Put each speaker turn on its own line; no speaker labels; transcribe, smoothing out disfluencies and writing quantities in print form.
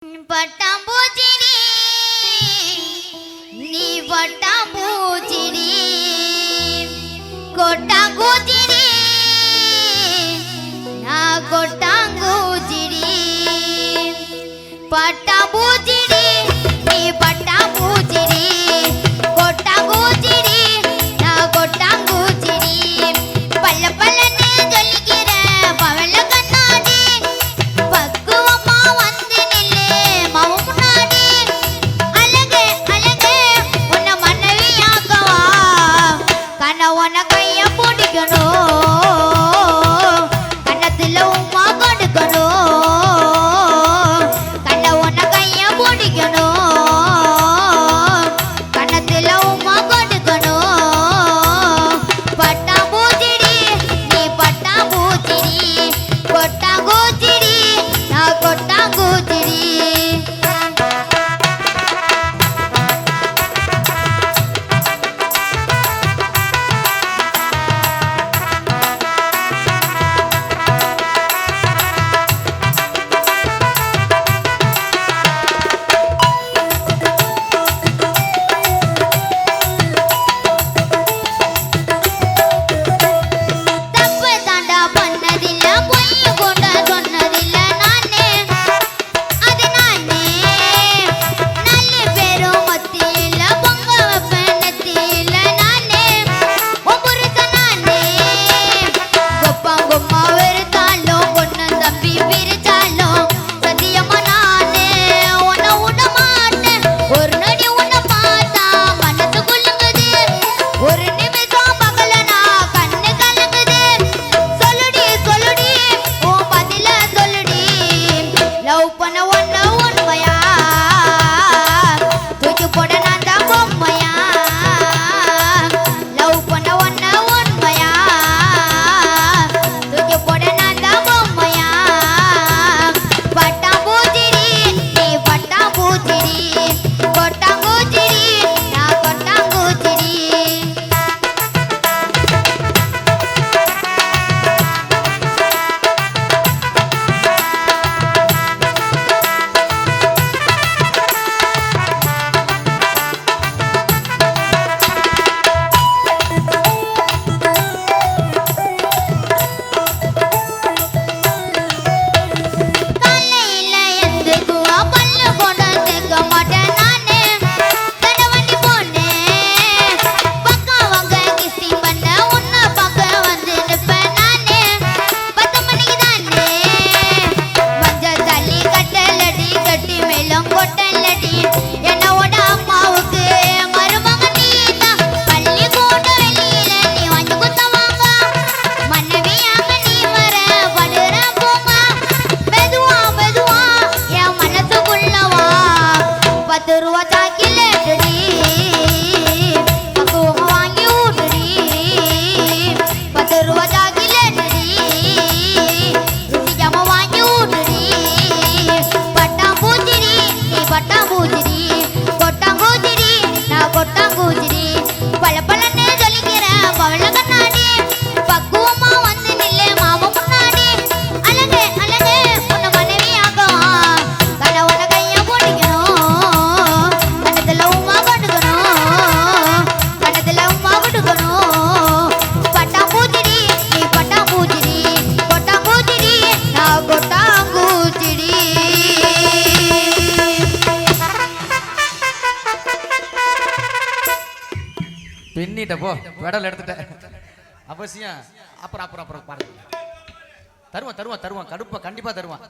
பட்டாம்பூச்சிடி நீ பட்டாம்பூச்சிடி கொட்டாங்கூச்சிடி நான் கொட்டாங்கூச்சிடி பட்டாம்பூச்சிடி நீ பட்டாம்பூச்சிடி கொட்டாங்கூச்சிடி நான் கொட்டாங்கூச்சிடி பல்ல பல்லன்னு சொல்லிக்கிற பவள கண்ணாடி பக்குவமா வந்து நில்லு மாவு முன்னாடி அழகு அழகு உன்னை மனைவியாக்கவா கணவன கைய பிடிக்கணும் கண்ணத்துல உமா கொடுக்கணும் கணவன கைய பிடிக்கணும் கண்ணத்துல உமா கொடுக்கணும் பட்டாம்பூச்சிடி நீ பட்டாம்பூச்சிடி கொட்டாங்கூச்சிடி நான் கொட்டாங்கூச்சிடி தப்பு தாண்டா பண்ணதில்ல பொய் கொண்ட சொன்னதில்ல நானே அது நானே நல்ல பேரும் மத்தியில பொங்க வைப்பேன் நெத்தியில நானே ஒவ்வொருத்த நானே கொப்பா கொம்மா வெறுத்தாலும் பொண்ணு தம்பி பிரிச்சாலும் சத்தியமா நானே உன்னை விட மாட்டேன் ஒரு நொடி உன்னை பார்த்தா மனசு குலுங்குது ஒரு நிமிஷம் பகலனா கண்ணு கலங்குது சொல்லுடி சொல்லுடி உன் பதில சொல்லுடி லவ் பண்ண ஒன்ன உண்மையா தூக்கி போட நான் தான் பொம்மையா லவ் பண்ண ஒன்ன உண்மையா தூக்கி போட நான் தான் பொம்மையா பட்டாம்பூச்சிடி நீ பட்டாம்பூச்சிடி கொட்டாங்கூச்சிடி நான் கொட்டாங்கூச்சிடி காலையில எந்துக்குவா பல்லு கொண்டு சேர்க்க மாட்டேன் நானே கணவண்டி போனேன் பக்கம் வாங்க கிஸ்டிங் பண்ண உன்னை பார்க்க வந்து நிற்பேன் நானே 10 மணிக்கு தானே மஞ்சள் தள்ளி கட்டலடி கட்டி மேலும் கொட்டலடி என்னோட அம்மாவுக்கு மருமக நீதான் பள்ளி கூட வெளியில நீ வாங்கி குத்தவாங்க மனைவியாக நீ வர படுற போங்க மெதுவா மெதுவா என் மனசுக்குள்ளவா 10 ரூபா சாக்கிலேட்டடி பக்குவமா வாங்கி ஊட்டுடி 10 ரூபா சாக்கிலேட்டடி ருசிக்காம வாங்கி ஊட்டுடி பட்டாம்பூச்சிடி நீ பட்டாம்பூச்சிடி கொட்டாங்கூச்சிடி நான் கொட்டாங்கூச்சிடி பல பலன்னு சொல்லிக்கிற பவள கண்ணாடி பக்குவமா வந்து நில்லு மாவு முன்னாடி அழகு அழகு உன்னை மனைவியாக்கவா கணவன கைய பிடிக்கணும் கண்ணத்துல உமா கொடுக்கணும் கண்ணத்துல உமா கொடுக்கணும் பட்டாம்பூச்சிடி நீ பட்டாம்பூச்சிடி கொட்டாங்கூச்சிடி நான் கொட்டாங்கூச்சிடி
பின்னிட்ட போ பெடல் எடுத்துட்டேன் அவசியம் அப்புறம் அப்புறம் அப்புறம் பாருங்க தருவான் தருவான் தருவான் கடுப்பா கண்டிப்பா தருவான்